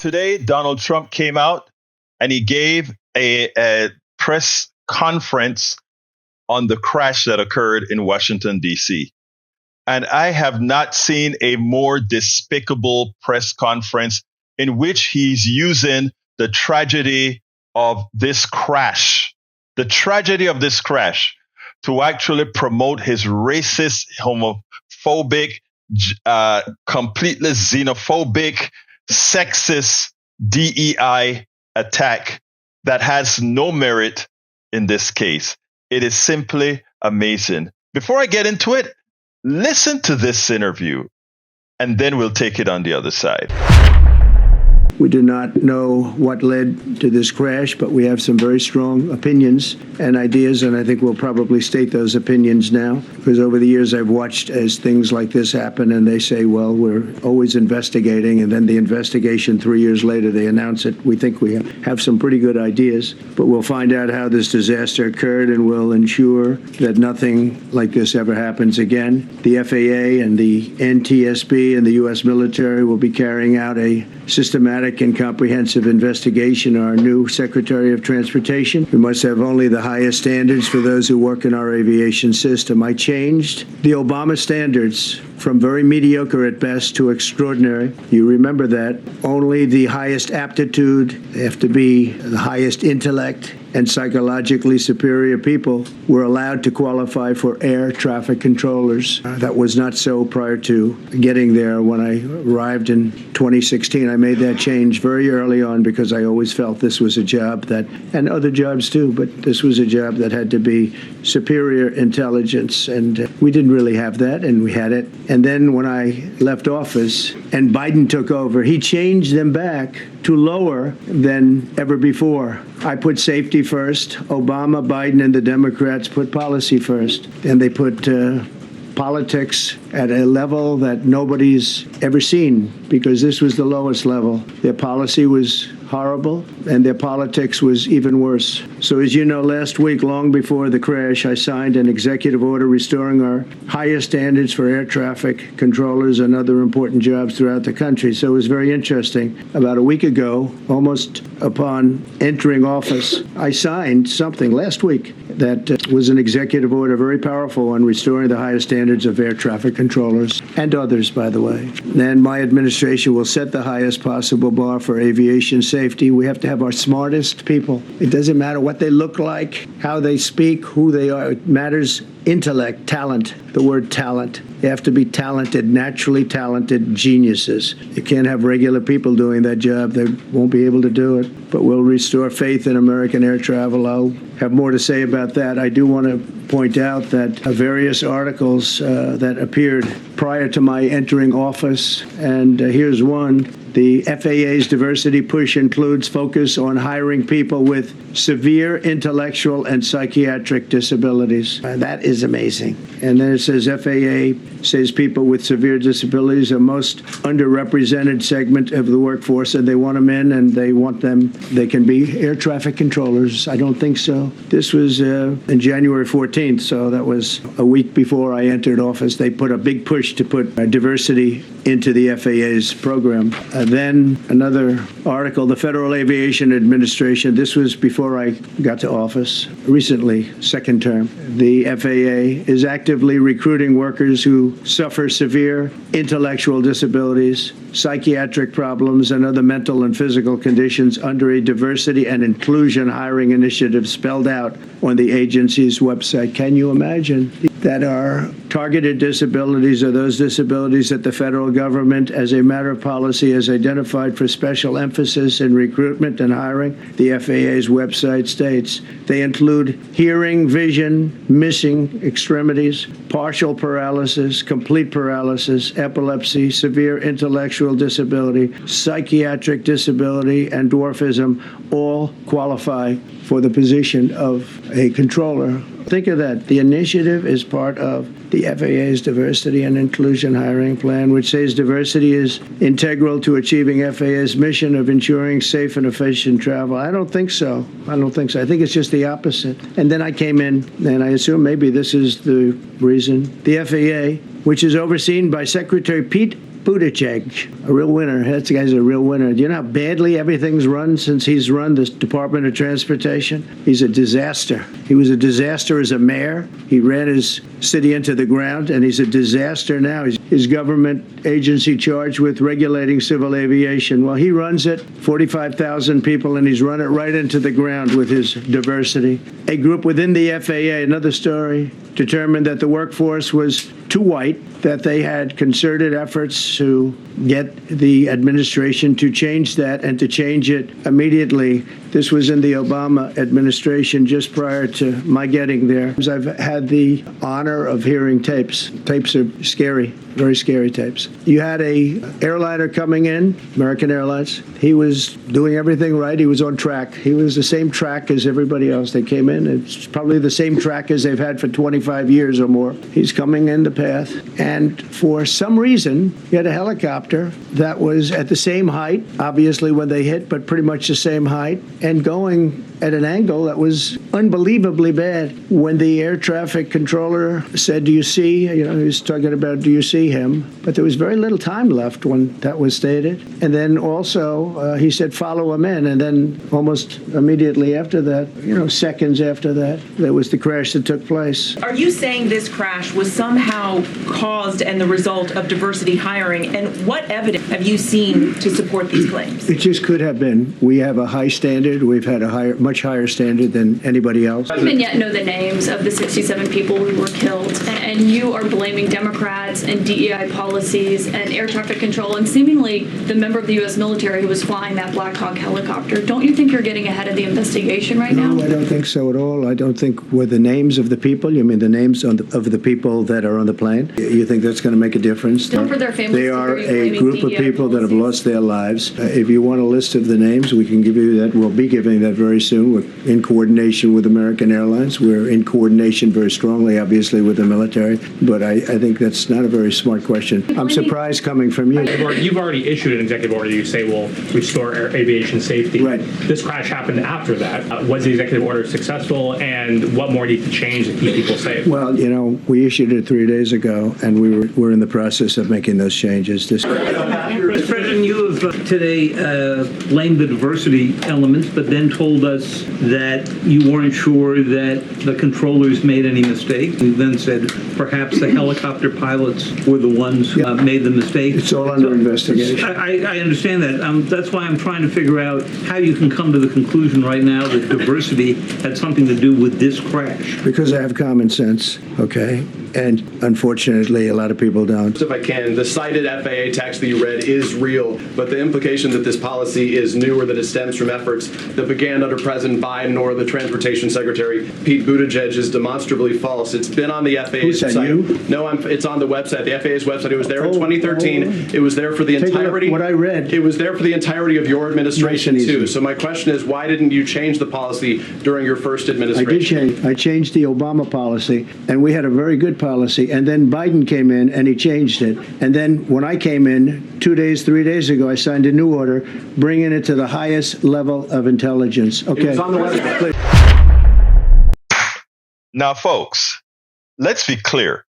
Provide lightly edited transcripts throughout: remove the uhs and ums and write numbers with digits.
today, Donald Trump came out and he gave a press conference on the crash that occurred in Washington, D.C. And I have not seen a more despicable press conference in which he's using the tragedy of this crash, to actually promote his racist, homophobic, completely xenophobic, sexist DEI attack that has no merit in this case. It is simply amazing. Before I get into it, listen to this interview, and then we'll take it on the other side. We do not know what led to this crash, but we have some very strong opinions and ideas, and I think we'll probably state those opinions now, because over the years I've watched as things like this happen, and they say, well, we're always investigating, and then the investigation 3 years later, they announce it. We think we have some pretty good ideas, but we'll find out how this disaster occurred, and we'll ensure that nothing like this ever happens again. The FAA and the NTSB and the U.S. military will be carrying out a systematic and comprehensive investigation. Our new Secretary of Transportation. We must have only the highest standards for those who work in our aviation system. I changed the Obama standards from very mediocre at best to extraordinary. You remember that. Only the highest aptitude, they have to be the highest intellect, and psychologically superior people were allowed to qualify for air traffic controllers. That was not so prior to getting there. When I arrived in 2016, I made that change very early on because I always felt this was a job that, and other jobs too, but this was a job that had to be superior intelligence, and we didn't really have that, and we had it. And then when I left office and Biden took over, he changed them back to lower than ever before. I put safety first. Obama, Biden, and the Democrats put policy first. And they put politics at a level that nobody's ever seen, because this was the lowest level. Their policy was horrible, and their politics was even worse. So as you know, last week, long before the crash, I signed an executive order restoring our highest standards for air traffic controllers and other important jobs throughout the country. So it was very interesting. About a week ago, almost upon entering office, I signed something last week that was an executive order, very powerful, on restoring the highest standards of air traffic controllers and others, by the way. And my administration will set the highest possible bar for aviation safety. We have to have our smartest people. It doesn't matter what they look like, how they speak, who they are. It matters intellect, talent, the word talent. They have to be talented, naturally talented geniuses. You can't have regular people doing that job. They won't be able to do it. But we'll restore faith in American air travel. I'll have more to say about that. I do want to point out that various articles that appeared prior to my entering office, and here's one. The FAA's diversity push includes focus on hiring people with severe intellectual and psychiatric disabilities. That is amazing. And then it says FAA says people with severe disabilities are most underrepresented segment of the workforce, and they want them in, and they want them, they can be air traffic controllers. I don't think so. This was in January 14th, so that was a week before I entered office. They put a big push to put diversity into the FAA's program. Then another article, the Federal Aviation Administration, this was before I got to office, recently, second term. The FAA is actively recruiting workers who suffer severe intellectual disabilities, psychiatric problems, and other mental and physical conditions under a diversity and inclusion hiring initiative spelled out on the agency's website. Can you imagine? That our targeted disabilities are those disabilities that the federal government, as a matter of policy, has identified for special emphasis in recruitment and hiring. The FAA's website states they include hearing, vision, missing extremities, partial paralysis, complete paralysis, epilepsy, severe intellectual disability, psychiatric disability, and dwarfism all qualify for the position of a controller. Think of that. The initiative is part of the FAA's diversity and inclusion hiring plan, which says diversity is integral to achieving FAA's mission of ensuring safe and efficient travel. I don't think so. I think it's just the opposite. And then I came in, and I assume maybe this is the reason. The FAA, which is overseen by Secretary Pete Buttigieg, a real winner. That guy's a real winner. Do you know how badly everything's run since he's run the Department of Transportation? He's a disaster. He was a disaster as a mayor. He ran his city into the ground, and he's a disaster now. His government agency charged with regulating civil aviation. Well, he runs it, 45,000 people, and he's run it right into the ground with his diversity. A group within the FAA, another story, determined that the workforce was too white, that they had concerted efforts to get the administration to change that and to change it immediately. This was in the Obama administration just prior to my getting there. I've had the honor of hearing tapes. Tapes are scary, very scary tapes. You had a airliner coming in, American Airlines. He was doing everything right. He was on track. He was the same track as everybody else. They came in. It's probably the same track as they've had for 25 years or more. He's coming in the path. And for some reason, he had a helicopter that was at the same height, obviously when they hit, but pretty much the same height, and going at an angle that was unbelievably bad. When the air traffic controller said, do you see, he was talking about, do you see him? But there was very little time left when that was stated. And then also he said, follow him in. And then almost immediately after that, seconds after that, there was the crash that took place. Are you saying this crash was somehow caused and the result of diversity hiring? And what evidence have you seen to support these claims? It just could have been. We have a high standard. We've had a much higher standard than anybody else. We don't yet know the names of the 67 people who were killed, and you are blaming Democrats and DEI policies and air traffic control and seemingly the member of the U.S. military who was flying that Black Hawk helicopter. Don't you think you're getting ahead of the investigation right now? No, I don't think so at all. I don't think with the names of the people, you mean the names of the people that are on the plane? You think that's going to make a difference? Don't for their families. They are a group of people that have lost their lives. If you want a list of the names, we can give you that. We'll be giving that very soon. We're in coordination with American Airlines. We're in coordination very strongly, obviously, with the military. But I think that's not a very smart question. I'm surprised coming from you. You've already issued an executive order you say will restore aviation safety. Right. This crash happened after that. Was the executive order successful, and what more needs to change to keep people safe? Well, we issued it 3 days ago, and we're in the process of making those changes. Mr. President, you have today blamed the diversity elements, but then told us that you weren't sure that the controllers made any mistakes. You then said perhaps the helicopter pilots were the ones who made the mistake. It's all under investigation. I understand that. That's why I'm trying to figure out how you can come to the conclusion right now that diversity had something to do with this crash. Because I have common sense, okay? And unfortunately, a lot of people don't. If I can, the cited FAA text that you read is real, but the implication that this policy is new or that it stems from efforts that began under President Biden or the Transportation Secretary Pete Buttigieg is demonstrably false. It's been on the FAA's website. You? No, it's on the website, the FAA's website. It was there in 2013. It was there for the entirety. What I read. It was there for the entirety of your administration too. So my question is, why didn't you change the policy during your first administration? I did change. I changed the Obama policy, and we had a very good policy. And then Biden came in and he changed it. And then when I came in 3 days ago, I signed a new order bringing it to the highest level of intelligence. Okay. It was on the website. Now, folks, let's be clear.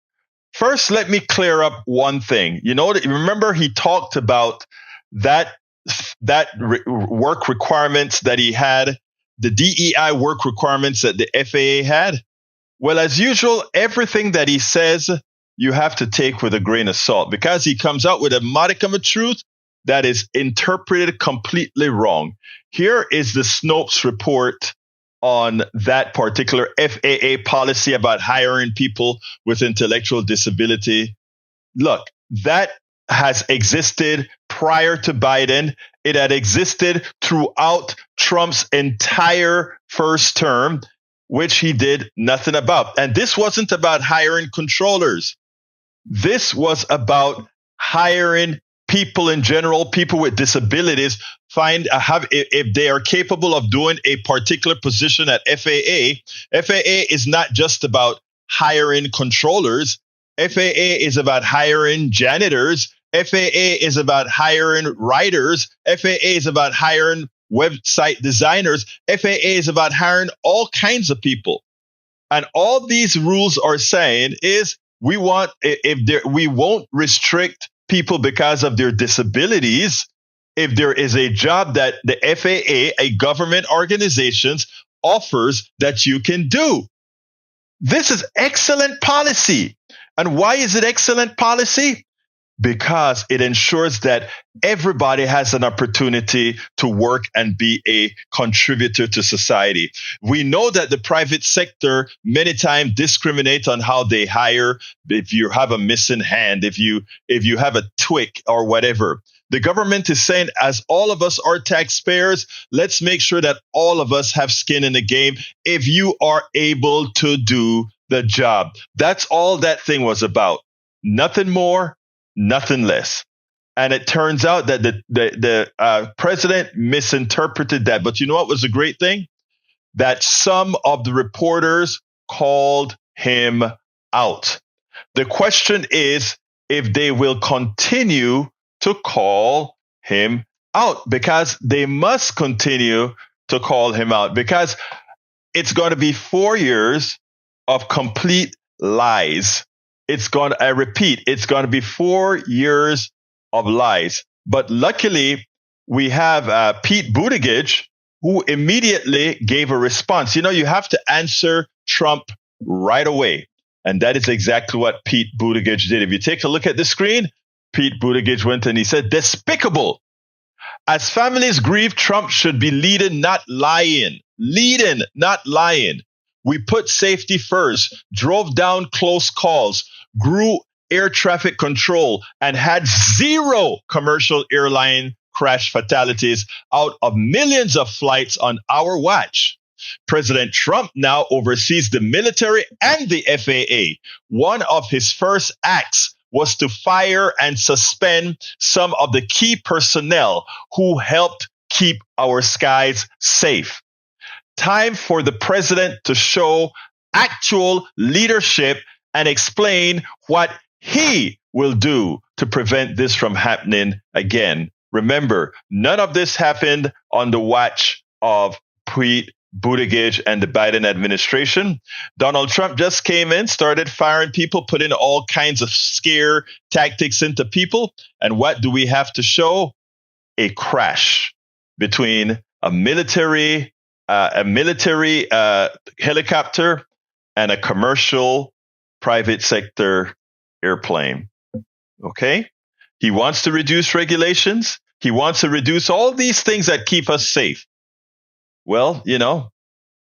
First, let me clear up one thing. Remember he talked about that work requirements that he had, the DEI work requirements that the FAA had. Well, as usual, everything that he says, you have to take with a grain of salt because he comes out with a modicum of truth that is interpreted completely wrong. Here is the Snopes report on that particular FAA policy about hiring people with intellectual disability. Look, that has existed prior to Biden. It had existed throughout Trump's entire first term, which he did nothing about. And this wasn't about hiring controllers. This was about hiring people in general, people with disabilities, if they are capable of doing a particular position at FAA. FAA is not just about hiring controllers. FAA is about hiring janitors. FAA is about hiring writers. FAA is about hiring website designers. FAA is about hiring all kinds of people. And all these rules are saying is we won't restrict people because of their disabilities if there is a job that the FAA, a government organization, offers that you can do. This is excellent policy. And why is it excellent policy? Because it ensures that everybody has an opportunity to work and be a contributor to society. We know that the private sector many times discriminate on how they hire. If you have a missing hand, if you have a tweak or whatever. The government is saying, as all of us are taxpayers, let's make sure that all of us have skin in the game if you are able to do the job. That's all that thing was about. Nothing more, nothing less. And it turns out that the president misinterpreted that. But you know what was a great thing? That some of the reporters called him out. The question is if they will continue to call him out, because they must continue to call him out, because it's going to be 4 years of complete lies. I repeat, it's going to be 4 years of lies. But luckily, we have Pete Buttigieg, who immediately gave a response. You know, you have to answer Trump right away. And that is exactly what Pete Buttigieg did. If you take a look at the screen, Pete Buttigieg went and he said, despicable. As families grieve, Trump should be leading, not lying. Leading, not lying. We put safety first, drove down close calls, grew air traffic control, and had 0 commercial airline crash fatalities out of millions of flights on our watch. President Trump now oversees the military and the FAA. One of his first acts was to fire and suspend some of the key personnel who helped keep our skies safe. Time for the president to show actual leadership and explain what he will do to prevent this from happening again. Remember, none of this happened on the watch of Pete Buttigieg and the Biden administration. Donald Trump just came in, started firing people, putting all kinds of scare tactics into people. And what do we have to show? A crash between a military helicopter and a commercial private sector airplane. Okay? He wants to reduce regulations. He wants to reduce all these things that keep us safe. Well, you know,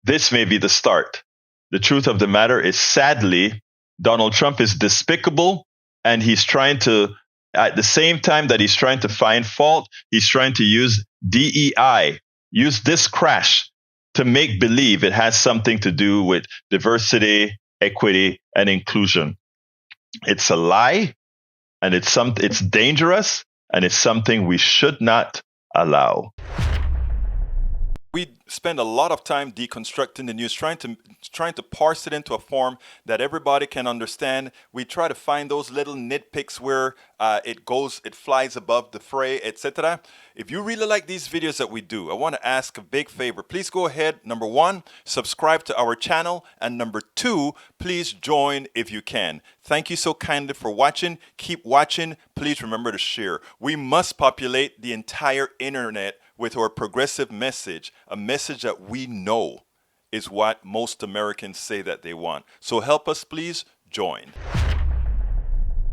this may be the start. The truth of the matter is, sadly, Donald Trump is despicable, and he's trying to, at the same time that he's trying to find fault, he's trying to use DEI, use this crash to make believe it has something to do with diversity, equity, and inclusion. It's a lie, and it's dangerous, and it's something we should not allow. We spend a lot of time deconstructing the news, trying to parse it into a form that everybody can understand. We try to find those little nitpicks where it flies above the fray, etc. If you really like these videos that we do, I want to ask a big favor. Please go ahead, number 1, subscribe to our channel, and number 2, please join if you can. Thank you so kindly for watching. Keep watching. Please remember to share. We must populate the entire internet with our progressive message, a message that we know is what most Americans say that they want. So help us, please join.